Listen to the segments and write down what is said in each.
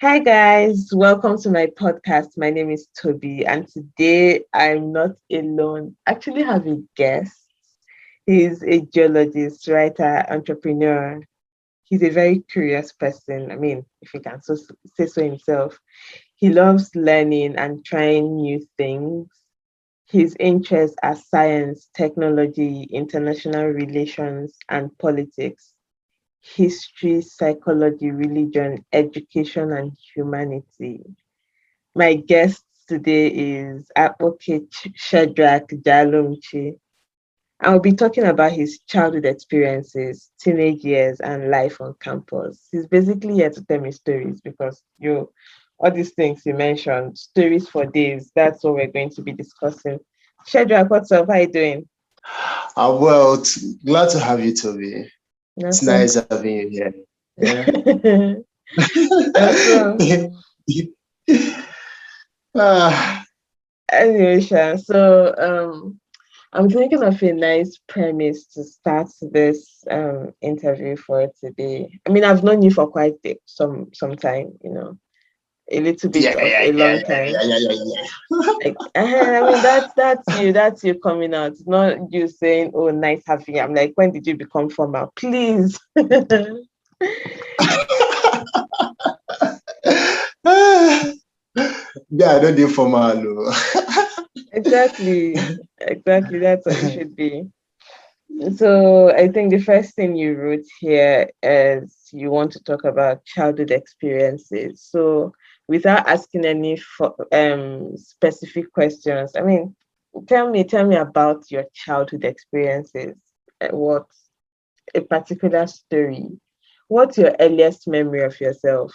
Hi guys, welcome to my podcast. My name is Toby, and today I'm not alone. I actually have a guest. He's a geologist, writer, entrepreneur. He's a very curious person. I mean, if he can say so himself. He loves learning and trying new things. His interests are science, technology, international relations, and politics, history, psychology, religion, education, and humanity. My guest today is Advocate Shadrach Jalomchi. I'll be talking about his childhood experiences, teenage years, and life on campus. He's basically here to tell me stories because all these things you mentioned, stories for days. That's what we're going to be discussing. Shadrach, what's up? How you doing? Glad to have you, Toby. It's Awesome. nice having you here. Yeah. Awesome. Ah, Anyway, I'm thinking of a nice premise to start this interview for today. I mean, I've known you for quite some time, a little bit yeah, of yeah, a yeah, long yeah, time. yeah, yeah, yeah. Like, I mean, that's you coming out, not you saying, "Oh, nice having you." I'm like, when did you become formal? Please. Ah, yeah, I don't do formal. Oh. Exactly. That's what it should be. So I think the first thing you wrote here is you want to talk about childhood experiences. So without asking any specific questions, I mean, tell me about your childhood experiences. What a particular story. What's your earliest memory of yourself?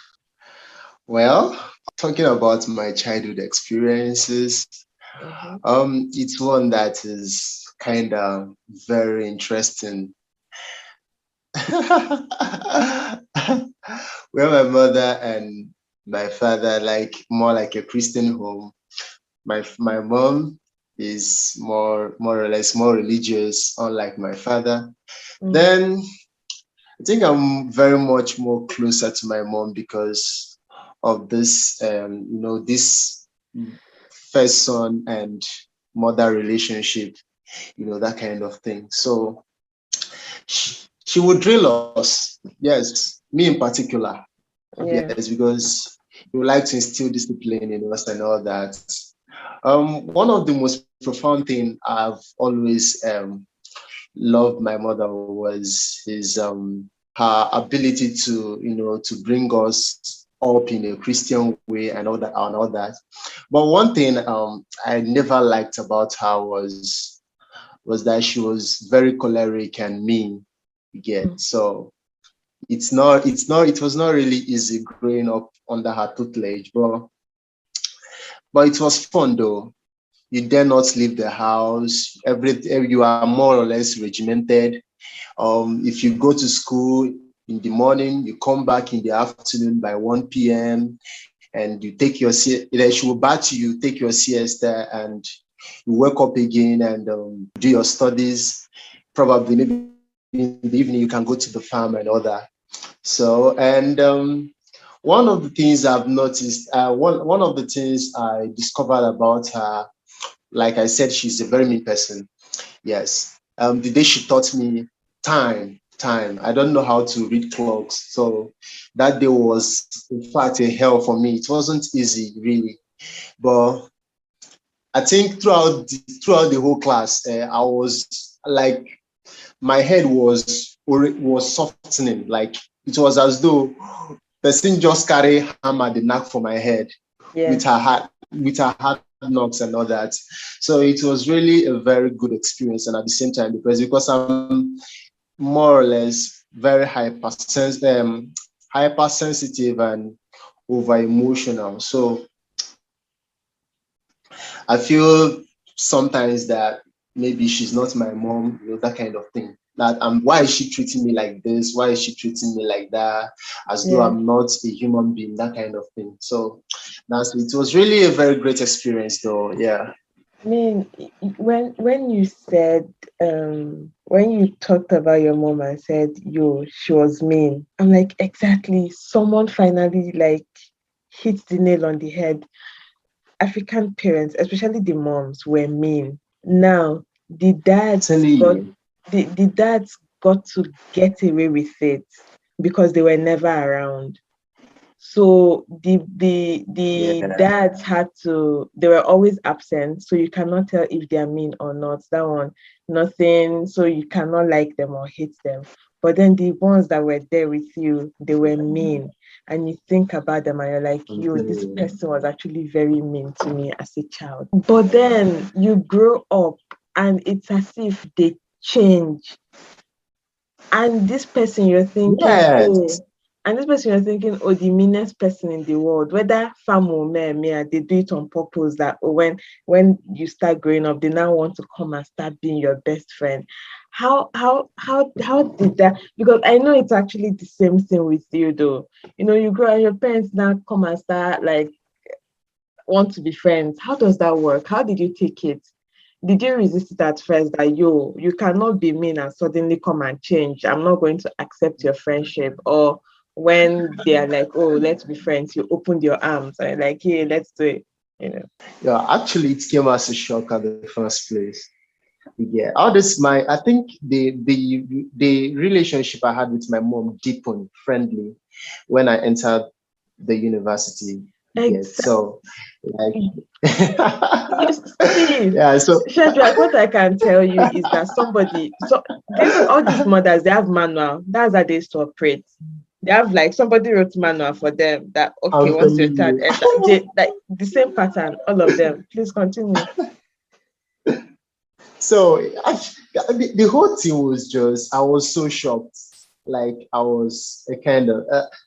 Well, talking about my childhood experiences, Mm-hmm. it's one that is kind of very interesting. Where my mother and my father like more like a Christian home. My mom is more or less more religious, unlike my father. Mm. Then I think I'm very much more closer to my mom because of this this first son and mother relationship, that kind of thing. So she would drill us, yes, me in particular, Yeah. yes, because we would like to instill discipline in us and all that. One of the most profound thing I've always loved my mother was his her ability to to bring us up in a Christian way and all that. But one thing I never liked about her was that she was very choleric and mean. Again, Mm. so it was not really easy growing up under her tutelage, but it was fun though. You dare not leave the house. You are more or less regimented. If you go to school in the morning, you come back in the afternoon by 1 p.m. and you take your she will bat you, take your siesta, and you wake up again and do your studies. Probably maybe in the evening you can go to the farm and all that. So and one of the things I've noticed, one of the things I discovered about her, like I said, she's a very mean person. Yes. The day she taught me time. I don't know how to read clocks. So that day was, in fact, a hell for me. It wasn't easy, really. But I think throughout the whole class, I was like, my head was softening. Like it was as though person just carry hammer the knack for my head Yeah. with her hard knocks and all that. So it was really a very good experience and at the same time because I'm more or less very hypersensitive and over emotional. So I feel sometimes that maybe she's not my mom, that kind of thing. That why is she treating me like this? Why is she treating me like that? As though Yeah. I'm not a human being, that kind of thing. So it was really a very great experience though. Yeah. I mean, when you said when you talked about your mom and said yo she was mean, I'm like exactly someone finally like hit the nail on the head. African parents, especially the moms, were mean. Now the dads Telling got you. the dads got to get away with it because they were never around. So the Yeah. dads had to, they were always absent, so you cannot tell if they are mean or not. That one, nothing, so you cannot like them or hate them. But then the ones that were there with you, they were mean. And you think about them and you're like, I'm yo, telling this you. person was actually very mean to me as a child. But then you grow up and it's as if they change. And this person you're thinking, Yes. oh, and this person you're thinking, oh, the meanest person in the world, whether fam or me, they do it on purpose that, oh, when you start growing up, they now want to come and start being your best friend. How did that? Because I know it's actually the same thing with you though. You know, you grow and your parents now come and start like want to be friends. How does that work? How did you take it? Did you resist it at first that you cannot be mean and suddenly come and change? I'm not going to accept your friendship. Or when they are like, oh, let's be friends, you opened your arms and you're like, hey, let's do it, you know. Yeah, actually, it came as a shock at the first place. Yeah, all this my I think the relationship I had with my mom deepened friendly when I entered the university. Yeah, Exactly. so like You see, yeah, so Shadrach, what I can tell you is that so this all these mothers, they have manual. That's how they used to operate. They have like somebody wrote manual for them that okay, I'm once your telling child you. enter, they like the same pattern, all of them. Please continue. So the whole thing was just I was so shocked. Like I was a kind of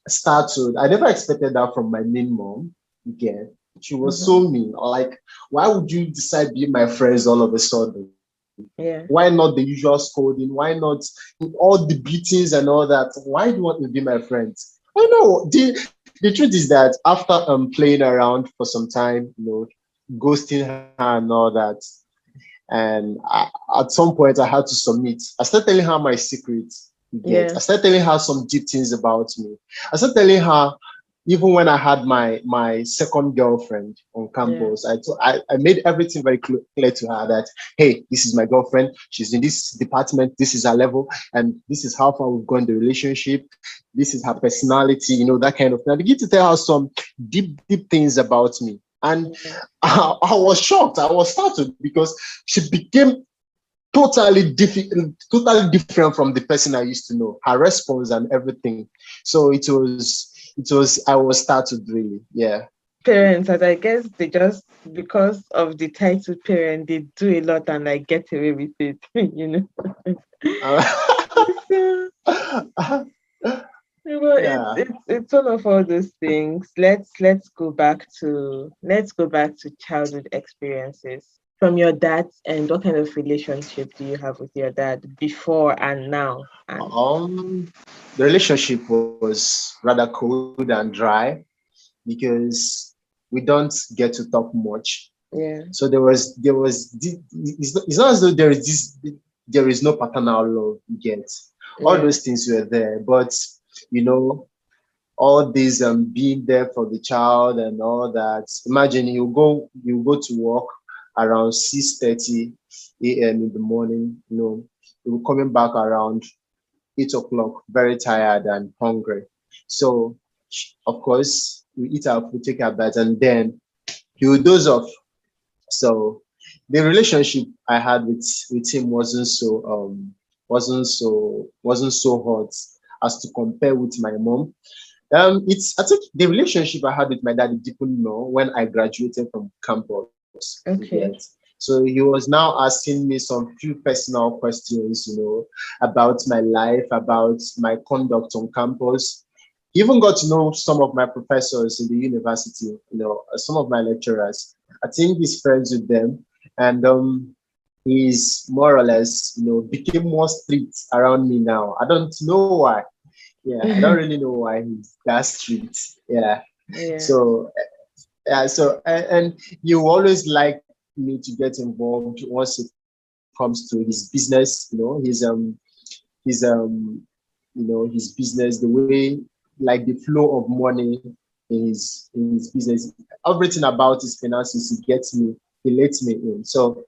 startled. I never expected that from my main mom. Again, she was Mhm. so mean. Like, why would you decide to be my friends all of a sudden? Yeah. Why not the usual scolding? Why not all the beatings and all that? Why do you want to be my friends? I know the truth is that after playing around for some time, ghosting her and all that, and at some point, I had to submit. I started telling her my secrets. You get. Yeah. I started telling her some deep things about me. I started telling her, even when I had my second girlfriend on Yeah. campus, I made everything very clear to her that, hey, this is my girlfriend. She's in this department. This is her level, and this is how far we've gone in the relationship. This is her personality. That kind of thing. I began to tell her some deep things about me, and Yeah. I was shocked. I was startled because she became totally different from the person I used to know. Her response and everything. So it was. I was startled really. Yeah. Parents, as I guess they just because of the title parent, they do a lot and like get away with it, you know. So, well, it's Yeah. it's it's all of all those things. Let's go back to childhood experiences from your dad's end. What kind of relationship do you have with your dad before and now? And The relationship was rather cold and dry because we don't get to talk much. yeah, So it's not as though there is no paternal love you get. All yeah, those things were there, but you know, all this being there for the child and all that. Imagine you go to work around 6:30 a.m. in the morning, you're coming back around 8 o'clock, very tired and hungry. So of course we eat our food, take our bath, and then he will doze off. So the relationship I had with him wasn't so hot as to compare with my mom. It's I think the relationship I had with my dad deepened more when I graduated from campus. You get. okay, So he was now asking me some few personal questions, about my life, about my conduct on campus. He even got to know some of my professors in the university, some of my lecturers. I think he's friends with them, and he's more or less, became more strict around me now. I don't know why. Yeah, I don't really know why he's that strict. Yeah. yeah, So yeah, so and you always like me to get involved once it comes to his business, his his business, the way like the flow of money in his business. Everything about his finances, he lets me in. So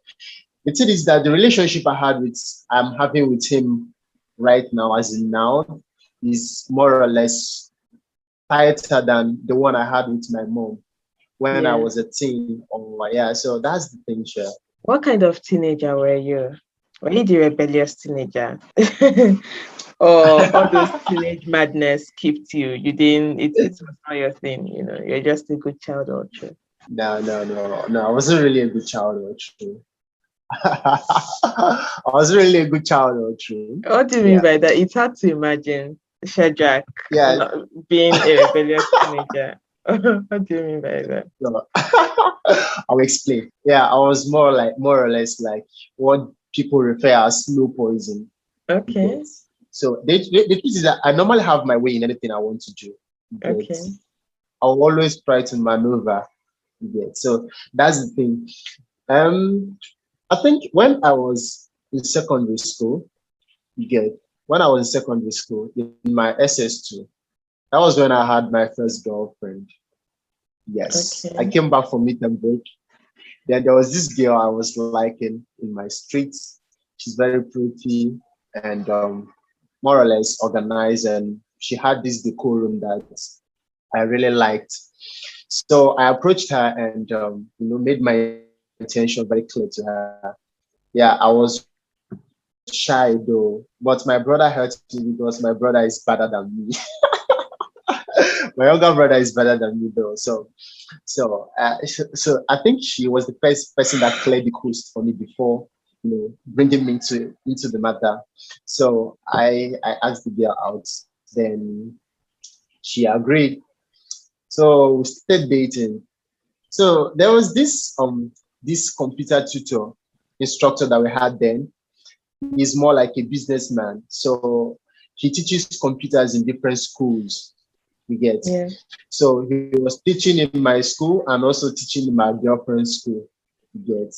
the thing is that the relationship I'm having with him right now, as in now, is more or less tighter than the one I had with my mom when I Yeah. was a teen. Or yeah, so that's the thing, sure. What kind of teenager were you? Were you the rebellious teenager? Or all those teenage madness kept you? You didn't, it was not your thing, you're just a good child or true. No. I wasn't really a good child or true. I was really a good child or true. What do you mean Yeah. by that? It's hard to imagine Shadrach Yeah. being a rebellious teenager. What do you mean by that? No. I'll explain. Yeah, I was more or less like what people refer as slow poison. Okay. So the truth is that I normally have my way in anything I want to do. Okay. I'll always try to maneuver. So that's the thing. I think when I was in secondary school, when I was in secondary school in my SS2, that was when I had my first girlfriend. Yes, I Okay. came back from meet and break. Then there was this girl I was liking in my streets. She's very pretty and more or less organized, and she had this decorum that I really liked. So I approached her and made my intention very clear to her. Yeah, I was shy though, but my brother hurt me because my brother is better than me. My younger brother is better than me though. So I think she was the first person that cleared the coast for me before bringing me into the matter. So I asked the girl out. Then she agreed. So we started dating. So there was this computer tutor instructor that we had then. He's more like a businessman. So he teaches computers in different schools. You get. Yeah. So he was teaching in my school and also teaching in my girlfriend's school. You get.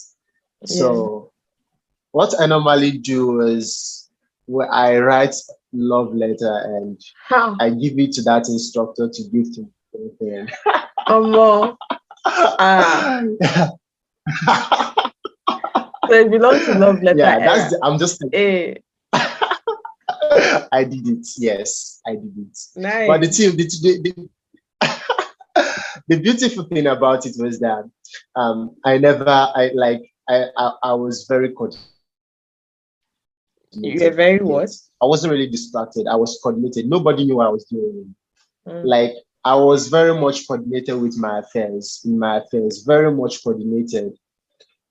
Yeah. So what I normally do is where I write love letter and How? I give it to that instructor to give to my girlfriend. More. So it belongs to love letter Yeah, era. I'm just Hey, I did it. Yes, I did it. But nice. the beautiful thing about it was that I was very You were coordinated. very what? Yes, I wasn't really distracted. I was coordinated. Nobody knew what I was doing. Mm, Like I was very much coordinated with my affairs, in my affairs, very much coordinated.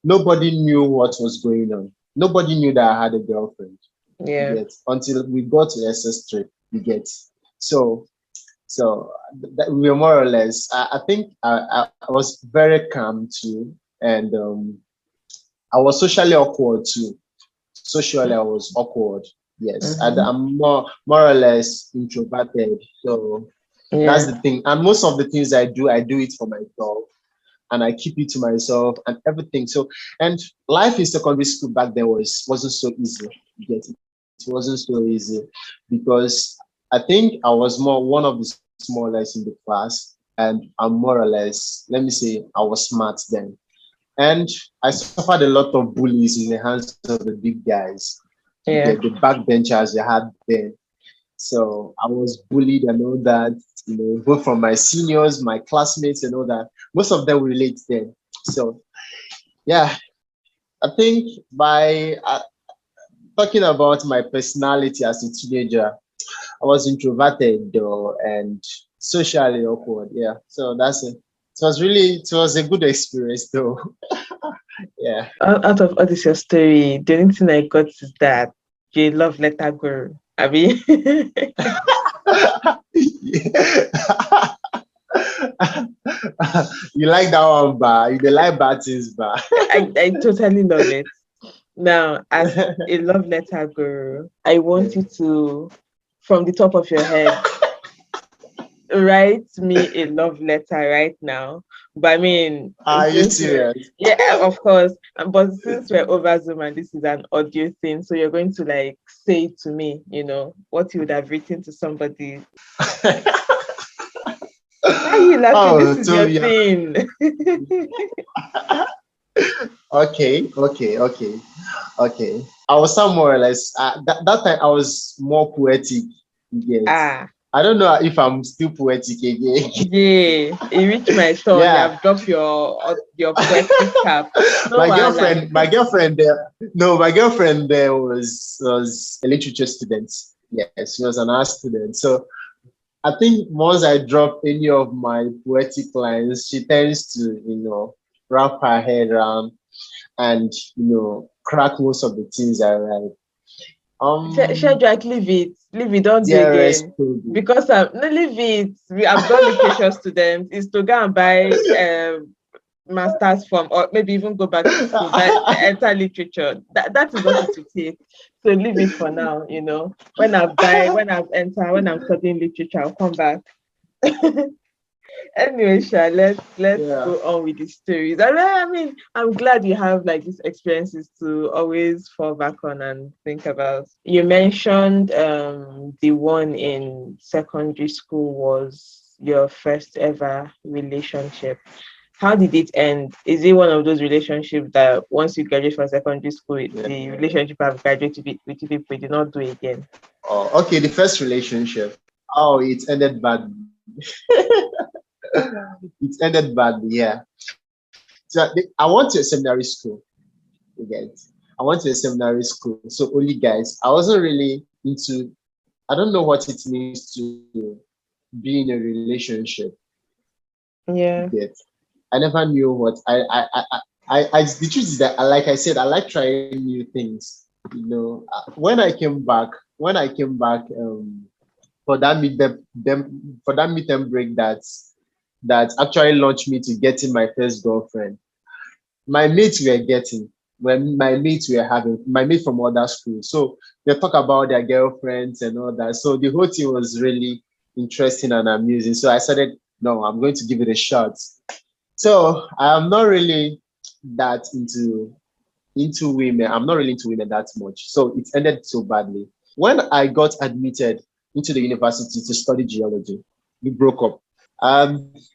Nobody knew what was going on. Nobody knew that I had a girlfriend. You yeah. get until we got to SS3. You get so that we were more or less. I think I was very calm too, and I was socially awkward too. Socially, I was awkward. Yes, Mm-hmm. I'm more or less introverted. So that's Yeah. the thing. And most of the things I do it for myself, and I keep it to myself and everything. So, and life in secondary school back then wasn't so easy. You get it? It wasn't so easy because I think I was more one of the smallest in the class, and I'm more or less, let me say, I was smart then. And I suffered a lot of bullies in the hands of the big guys, Yeah. the backbenchers they had then. So I was bullied and all that, both from my seniors, my classmates, and all that. Most of them relate then. So yeah, I think by talking about my personality as a teenager, I was introverted though and socially awkward. Yeah, so that's it. It was a good experience though. Yeah. Out of all this your story, the only thing I got is that you love letter girl. I mean, You like that one, ba? You dey like bad things, ba? I totally love it. Now, as a love letter girl, I want you to, from the top of your head, write me a love letter right now. But I mean, Are you since we're, serious? yeah, of course. But since we're over Zoom and this is an audio thing, so you're going to like say to me, what you would have written to somebody. Why are you you laughing? This Oh, is your Toby. thing. Okay. I was somewhere less. That time I was more poetic. You get. Ah, I don't know if I'm still poetic again. yeah. It reached my turn. You Yeah. have dropped your poetic cap. No, Allah. My girlfriend there was a literature student. Yes, she was an art student. So I think once I drop any of my poetic lines, she tends to, wrap her head around and, crack most of the things I write. Shadrach, leave it. Leave it. Don't do Dearest again. Toby. Because no, leave it. I've got literature students. Is to go and buy master's form, or maybe even go back to school, but enter literature. That is what it will take. So leave it for now, When when I'm studying literature, I'll come back. Anyway, Sha, let's Yeah. go on with the stories. I mean, I'm glad you have like these experiences to always fall back on and think about. You mentioned the one in secondary school was your first ever relationship. How did it end? Is it one of those relationships that once you graduate from secondary school, the relationship I've graduated with you people did not do again? Oh, okay. The first relationship. Oh, it ended badly. It ended badly. Yeah. So I went to a seminary school. You get. I went to a seminary school, so only guys. I wasn't really into. I don't know what it means to be in a relationship. Yeah. Get. I never knew what the truth is that, like I said, I like trying new things. When I came back for that midterm break that actually launched me to getting my first girlfriend. My mates were getting when my mates were having my mates from other schools. So they talk about their girlfriends and all that. So the whole thing was really interesting and amusing. So I said, no, I'm going to give it a shot. So I'm not really that into women. I'm not really into women that much. So it ended so badly. When I got admitted into the university to study geology, we broke up.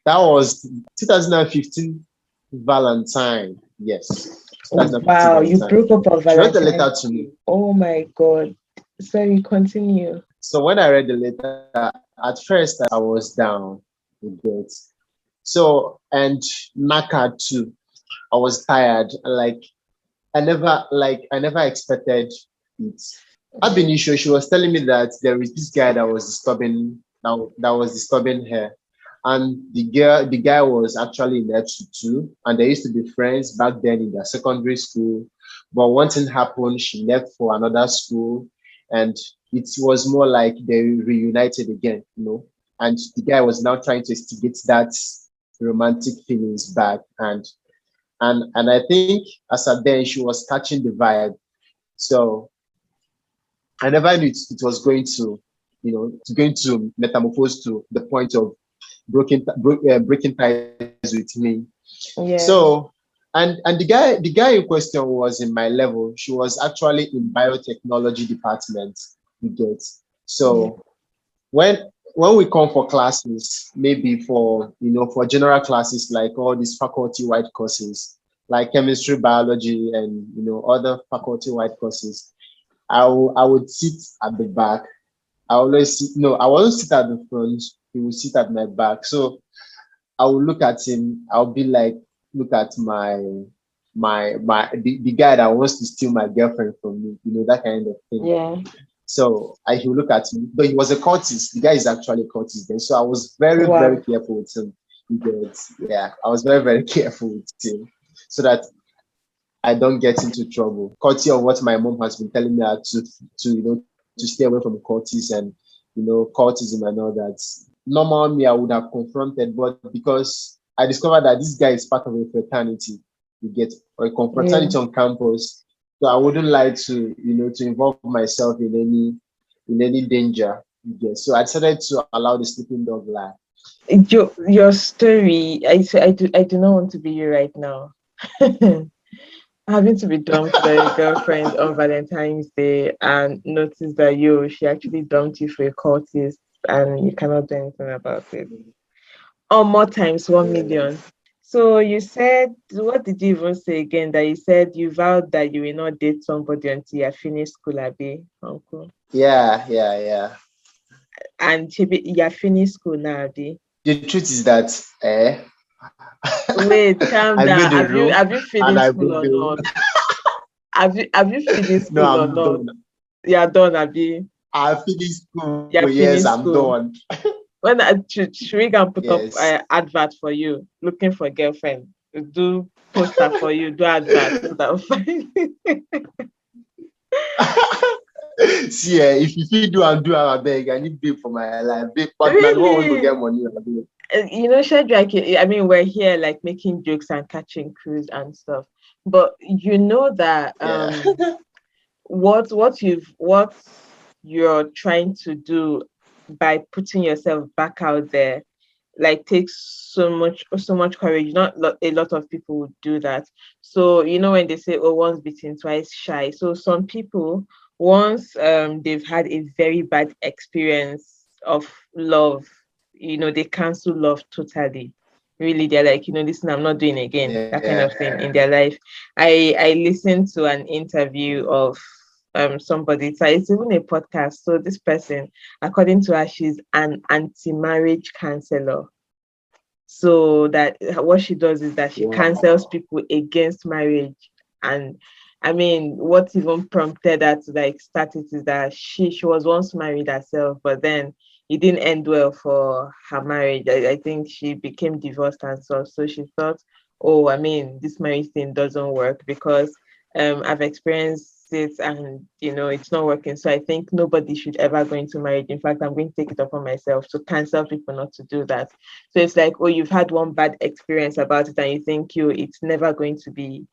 That was 2015 Valentine. Yes, 2015 Wow, you Valentine. broke up on She wrote a Valentine's letter to me. Day. Oh my God. Sorry, continue. So when I read the letter, at first I was down with it. So and knackered too. I was tired. I never expected it. I've been sure she was telling me that there is this guy that was disturbing her. And the guy was actually in F2 and they used to be friends back then in their secondary school. But one thing happened, she left for another school and it was more like they reunited again. And the guy was now trying to instigate that romantic feelings back. And I think as at then she was catching the vibe. So I never knew it was going to metamorphose to the point of breaking ties with me. Yeah. So and the guy in question was in my level. She was actually in biotechnology department. You get. Yeah. So when we come for classes, maybe for general classes like all these faculty-wide courses, like chemistry, biology, and other faculty-wide courses, I would sit at the back. I always sit. No, I won't sit at the front. He would sit at my back. So I would look at him. I'll be like, look at the guy that wants to steal my girlfriend from me. That kind of thing. Yeah. So he would look at me, but he was a cultist. The guy is actually a cultist then. So I was very, very Wow. careful with him. Yeah, I was very, very careful with him so that I don't get into trouble. Courtesy of what my mom has been telling me to stay away from cultists and cultism and all that. Normal me, I would have confronted, but because I discovered that this guy is part of a fraternity, you get or a Yeah. confraternity on campus. So I wouldn't like to involve myself in any danger. You get. So I decided to allow the sleeping dog lie. Your story, I do not want to be you right now. Having to be dumped by a girlfriend on Valentine's Day and notice that she actually dumped you for a cultist and you cannot do anything about it. or more times 1 Yeah. million. So you said, what did you even say again? That you said you vowed that you will not date somebody until you finish school, Abi, uncle. Yeah. And you finished school now, Abi. The truth is that Wait, calm I down. made a room Have you and finished I school moved or in. not? Have you finished No, school or I'm not? done. You are done, Abi. I finished school. You are Yes, finished I'm school. done. When I should we can put up Yes. advert for you looking for girlfriend? Do poster for you, do advert so that we'll find. See, if you feel do, I beg. I need babe for my life. Babe, but now the one want to Really? get money. Abeg. Shadrach, I mean, we're here like making jokes and catching crews and stuff. But you know that Yeah. what you're trying to do by putting yourself back out there like takes so much courage. A lot of people would do that. So when they say, oh, once bitten twice shy, so some people, once they've had a very bad experience of love, they cancel love totally. Really, they're like, listen, I'm not doing it again, that kind of thing in Yeah. their life. I listened to an interview of somebody, so it's even a podcast. So this person, according to her, she's an anti-marriage counselor. So that what she does is that she counsels Wow. people against marriage. And I mean, what even prompted her to like start it is that she was once married herself, but then it didn't end well for her marriage. I think she became divorced and so she thought, oh, I mean, this marriage thing doesn't work because I've experienced it and it's not working. So I think nobody should ever go into marriage. In fact, I'm going to take it upon myself to counsel people not to do that. So it's like, oh, you've had one bad experience about it and you think it's never going to be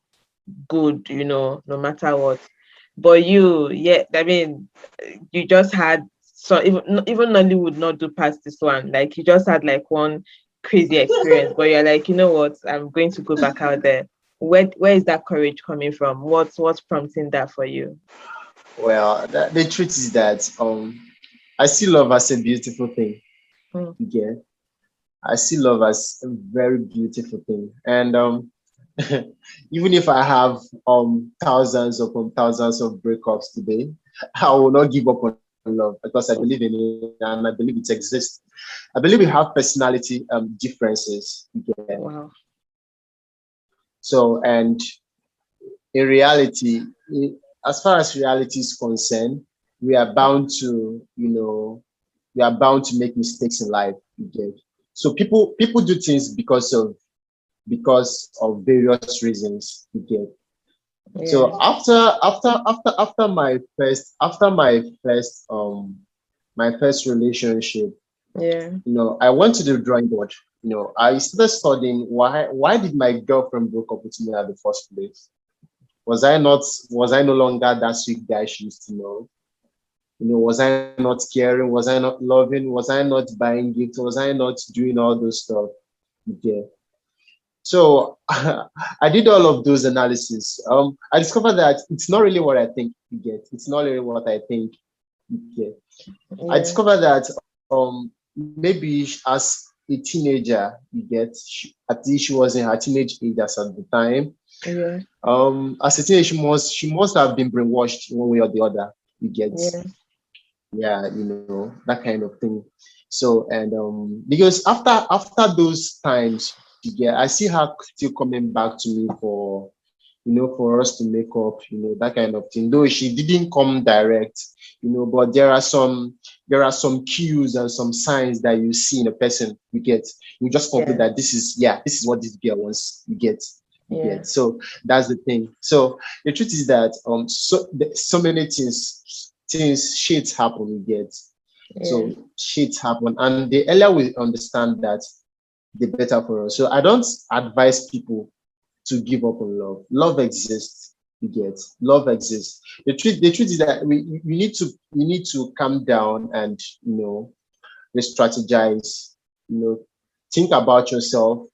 good, no matter what. But yeah, I mean, you just had, so even Nolly would not do past this one. Like you just had like one crazy experience, but you're like, you know what, I'm going to go back out there. Where is that courage coming from? What's prompting that for you? Well, the truth is that I see love as a beautiful thing. Hmm. Yeah. I see love as a very beautiful thing. And even if I have thousands upon thousands of breakups today, I will not give up on love because I believe in it and I believe it exists. I believe we have personality differences. Yeah. Wow. So, and in reality, as far as reality is concerned, we are bound to, we are bound to make mistakes in life. You get. So people do things because of various reasons. You get. Yeah. So after my first relationship, Yeah. I went to the drawing board. I started studying why did my girlfriend broke up with me at the first place? Was I no longer that sweet guy she used to know? Was I not caring? Was I not loving? Was I not buying gifts? Was I not doing all those stuff? Yeah. So I did all of those analysis. I discovered that it's not really what I think you get. It's not really what I think you get. I Yeah. discovered that maybe as a teenager, at least she was in her teenage age as at the time. Yeah. As a teenager, she must have been brainwashed one way or the other. You get, Yeah. yeah, that kind of thing. So and because after those times, I see her still coming back to me for us to make up, that kind of thing. Though she didn't come direct, but there are some cues and some signs that you see in a person. You just conclude Yeah. that this is what this girl wants. You Yeah. get. So that's the thing. So the truth is that so many things shits happen. You get. Yeah. So shits happen, and the earlier we understand that, the better for us. So I don't advise people to give up on love. Love exists. You get. Love exists. The truth is that you need to calm down and re-strategize. You know, think about yourself.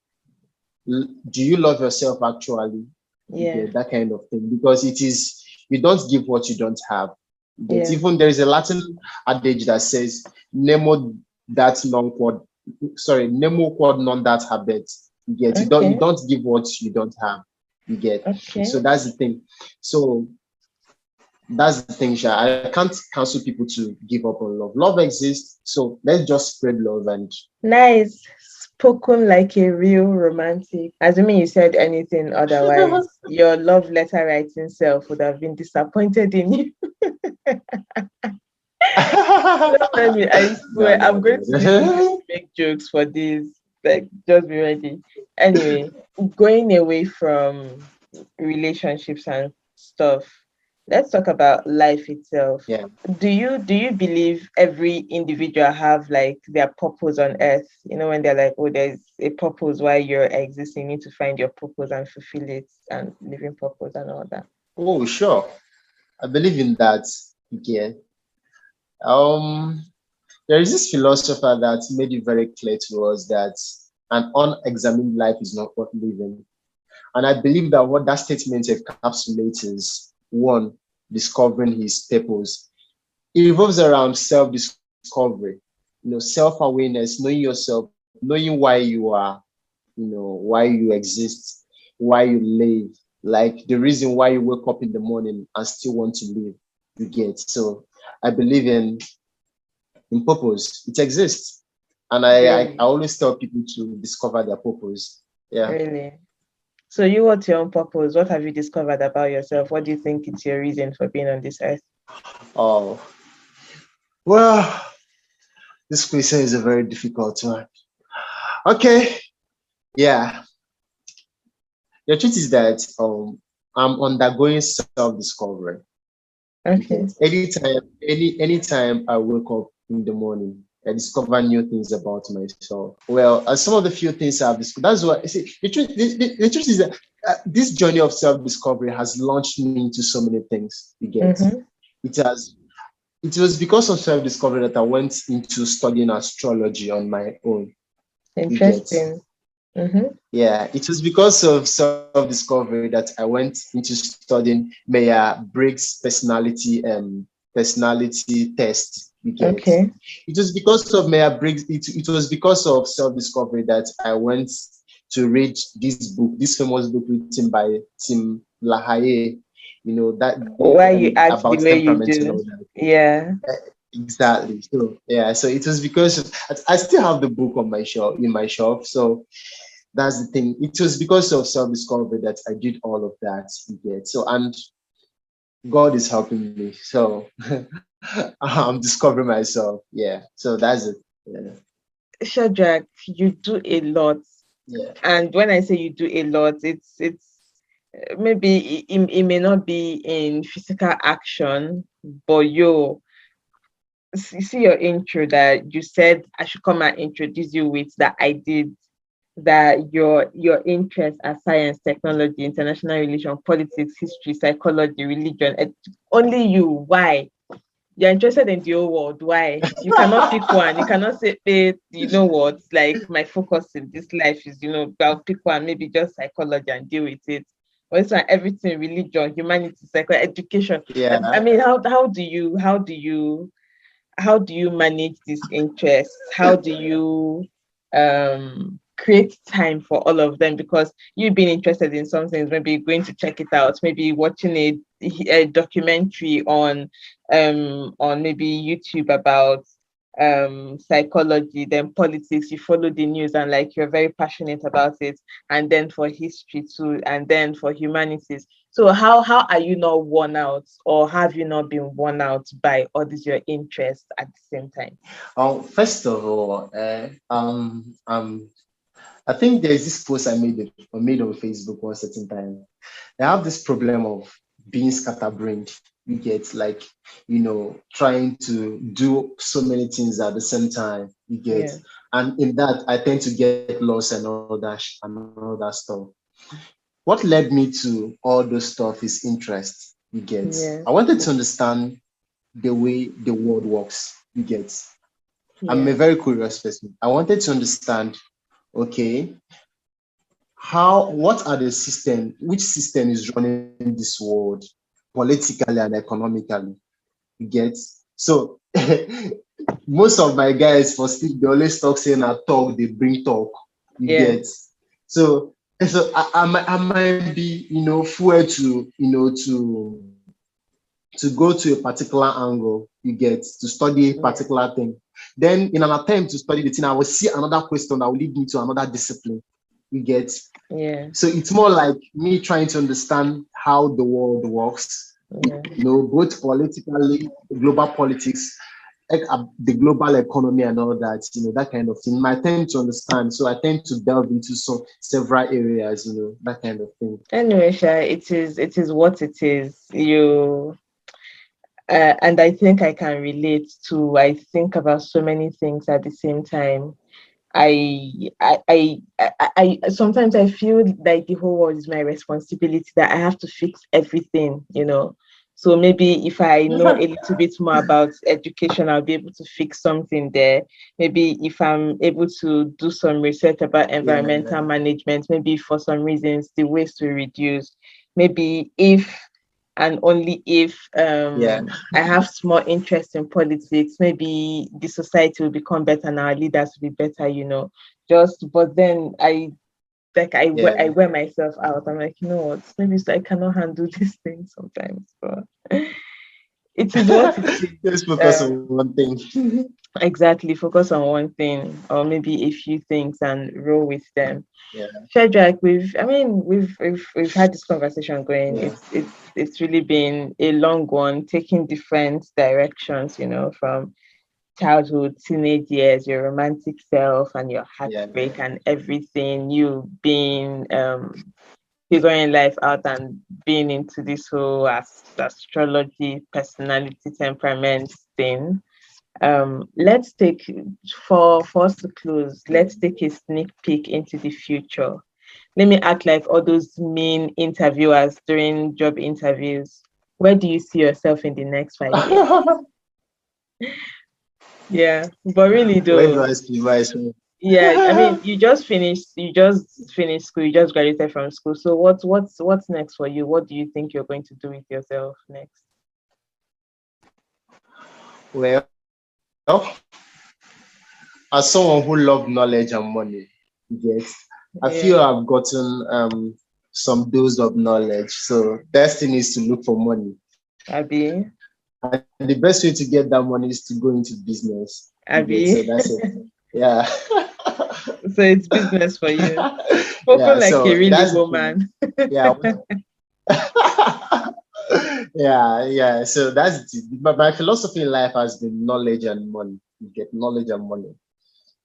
Do you love yourself actually? You Yeah. get that kind of thing, because it is, you don't give what you don't have. You get. Yeah. Even there is a Latin adage that says, "Nemo dat non quod sorry, nemo quod non dat habet. You get, you Okay. don't give what you don't have. You get. So Okay. that's the thing. So that's the thing, Sha. I can't counsel people to give up on love. Love exists, so let's just spread love and Nice. Spoken like a real romantic. Assuming you said anything otherwise, your love letter writing self would have been disappointed in you. Don't let me, I no, swear, I'm no, going to use this no. to make jokes for this. Like, just be ready. Anyway, going away from relationships and stuff, let's talk about life itself. Yeah. Do you believe every individual have like their purpose on earth? You know, when they're like, oh, there's a purpose why you're existing, you need to find your purpose and fulfill it and live in purpose and all that. Oh, sure. I believe in that. Yeah. Um, there is this philosopher that made it very clear to us that an unexamined life is not worth living. And I believe that what that statement encapsulates is one, discovering his purpose. It revolves around self-discovery, self-awareness, knowing yourself, knowing why you are, why you exist, why you live, like the reason why you wake up in the morning and still want to live. You get. So I believe in purpose. It exists. And I Really, always tell people to discover their purpose. Yeah. really. So you, what's your own purpose? What have you discovered about yourself? What do you think is your reason for being on this earth? Oh, well, this question is a very difficult one. Okay. Yeah. The truth is that I'm undergoing self-discovery. You Okay. get anytime I wake up in the morning, I discover new things about myself. Well, some of the few things I've discovered. That's why I see the truth is that this journey of self-discovery has launched me into so many things. You get Mm-hmm. it has. It was because of self-discovery that I went into studying astrology on my own. You get. Interesting. Mm-hmm. Yeah, it was because of self-discovery that I went into studying Meyer Briggs personality test. You get. Okay. It was because of Meyer Briggs. It was because of self-discovery that I went to read this book, this famous book written by Tim LaHaye. That Why you act the about way you temperament and do? all that. Yeah. Exactly. So yeah, so it was because I still have the book on my shelf in my shop. So that's the thing. It was because of self-discovery that I did all of that. You get. So and God is helping me. So I'm discovering myself. Yeah. So that's it. Yeah. Shadrach, you do a lot. Yeah. And when I say you do a lot, it's maybe it may not be in physical action, but you see your intro that you said I should come and introduce you with that I did, that your interests are science, technology, international relations, politics, history, psychology, religion. Only you. Why? You're interested in the whole world. Why? You cannot pick one. You cannot say, hey, you know what? Like my focus in this life is, I'll pick one, maybe just psychology and deal with it. But it's like everything, religion, humanity, psychology, education. I Yeah. mean, how do you manage these interests? How do you create time for all of them? Because you've been interested in some things, maybe going to check it out, maybe watching a documentary on maybe YouTube about psychology, then politics, you follow the news and like you're very passionate about it, and then for history too, and then for humanities. So how are you not worn out, or have you not been worn out by all these your interests at the same time? First of all, I think there's this post I made on Facebook one certain time. I have this problem of being scatterbrained. You get like, trying to do so many things at the same time. You get, Yeah, and in that I tend to get lost and all that stuff. What led me to all those stuff is interest. You get, yeah, I wanted to understand the way the world works. You get, I'm a yeah, very curious person. I wanted to understand, okay, what are the system, which system is running this world politically and economically? You get. So most of my guys for sleep, they always talk saying I talk, they bring talk. You Yeah. get. So I might be, full to, to go to a particular angle, you get, to study a Yeah. particular thing. Then in an attempt to study the thing, I will see another question that will lead me to another discipline. You get. Yeah. So it's more like me trying to understand how the world works, Yeah. both politically, global politics, the global economy and all that, that kind of thing. I tend to understand. So I tend to delve into some several areas, that kind of thing. Anyway, Sha, it is what it is. And I think I can relate to. I think about so many things at the same time. I sometimes I feel like the whole world is my responsibility, that I have to fix everything. So maybe if I know a little bit more about education, I'll be able to fix something there. Maybe if I'm able to do some research about Yeah, environmental management, maybe for some reasons the waste will reduce. Maybe if and only if yeah, I have small interest in politics, maybe the society will become better and our leaders will be better. Just but then I yeah. wear myself out. I'm like, you know what? Maybe I cannot handle this thing sometimes. But it is what it is. Just focus Um, on one thing. exactly. Focus on one thing or maybe a few things and roll with them. Yeah, Shadrach, we've had this conversation going. yeah, It's really been a long one, taking different directions, from childhood, teenage years, your romantic self and your yeah, heartbreak and everything, you being figuring life out and being into this whole astrology, personality, temperament thing. Let's take for us to close, let's take a sneak peek into the future. Let me act like all those mean interviewers during job interviews. Where do you see yourself in the next 5 years? yeah. Yeah, but really Where do though, I see myself? yeah, I mean, you just finished school, you just graduated from school. So what's next for you? What do you think you're going to do with yourself next? Well, as someone who love knowledge and money, yes, I feel Yeah, I've gotten some dose of knowledge. So best thing is to look for money. Abby, And the best way to get that money is to go into business. You get, so Abby. that's it. Yeah. So it's business for you. Yeah. Spoken like a So really that's the thing. woman. Yeah. Yeah. So but my philosophy in life has been knowledge and money. You get knowledge and money.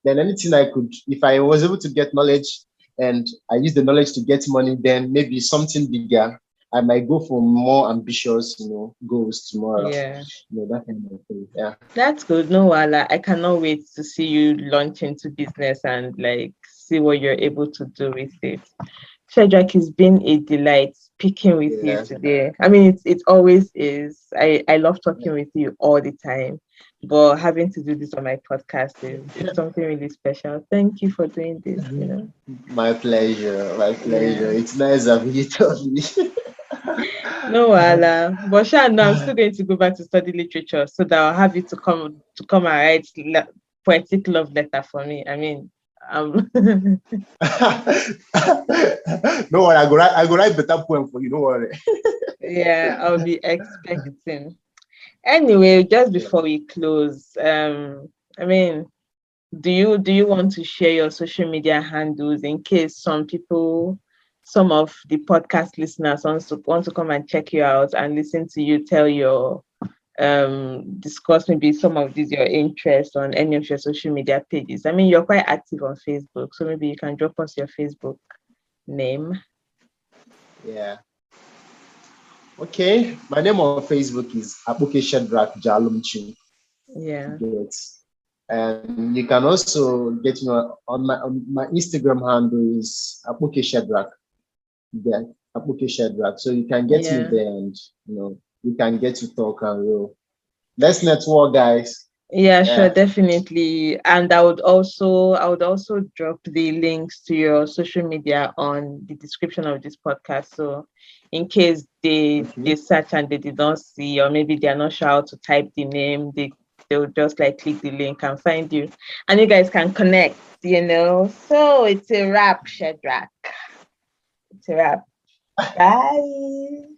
Then anything I could, if I was able to get knowledge and I use the knowledge to get money, then maybe something bigger. I might go for more ambitious, goals tomorrow. Yeah. That kind of thing. Yeah. That's good. No, Wala. I cannot wait to see you launch into business and like see what you're able to do with it. Shadrach, it's been a delight speaking with you Yeah. today. I mean, it always is. I love talking with you all the time, but having to do this on my podcast is something really special. Thank you for doing this. My pleasure. My pleasure. Yeah. It's nice having you talk me. No, Wala. But Sha, no, I'm still going to go back to study literature so that I'll have you to come and write poetic love letter for me. I mean, No worry, I go write better poem for you. Don't worry. yeah, I'll be expecting. Anyway, just Yeah. before we close, I mean, do you want to share your social media handles in case some of the podcast listeners want to come and check you out and listen to you tell your discuss maybe some of these your interests on any of your social media pages. I mean, you're quite active on Facebook, so maybe you can drop us your Facebook name. Yeah. Okay. My name on Facebook is Abuke Shadrach Jalumchi. Yeah, Get. And you can also get on my Instagram handle is Abuke Shadrach. Yeah, Abuke Shadrach. So you can get me yeah. there and you can get to talk and roll. Let's network, guys. Yeah, sure, Yeah. definitely. And I would also drop the links to your social media on the description of this podcast. So in case they Okay. search and they did not see, or maybe they are not sure how to type the name, they they'll just like click the link and find you, and you guys can connect. So it's a wrap, Shadrach. It's a wrap. Bye.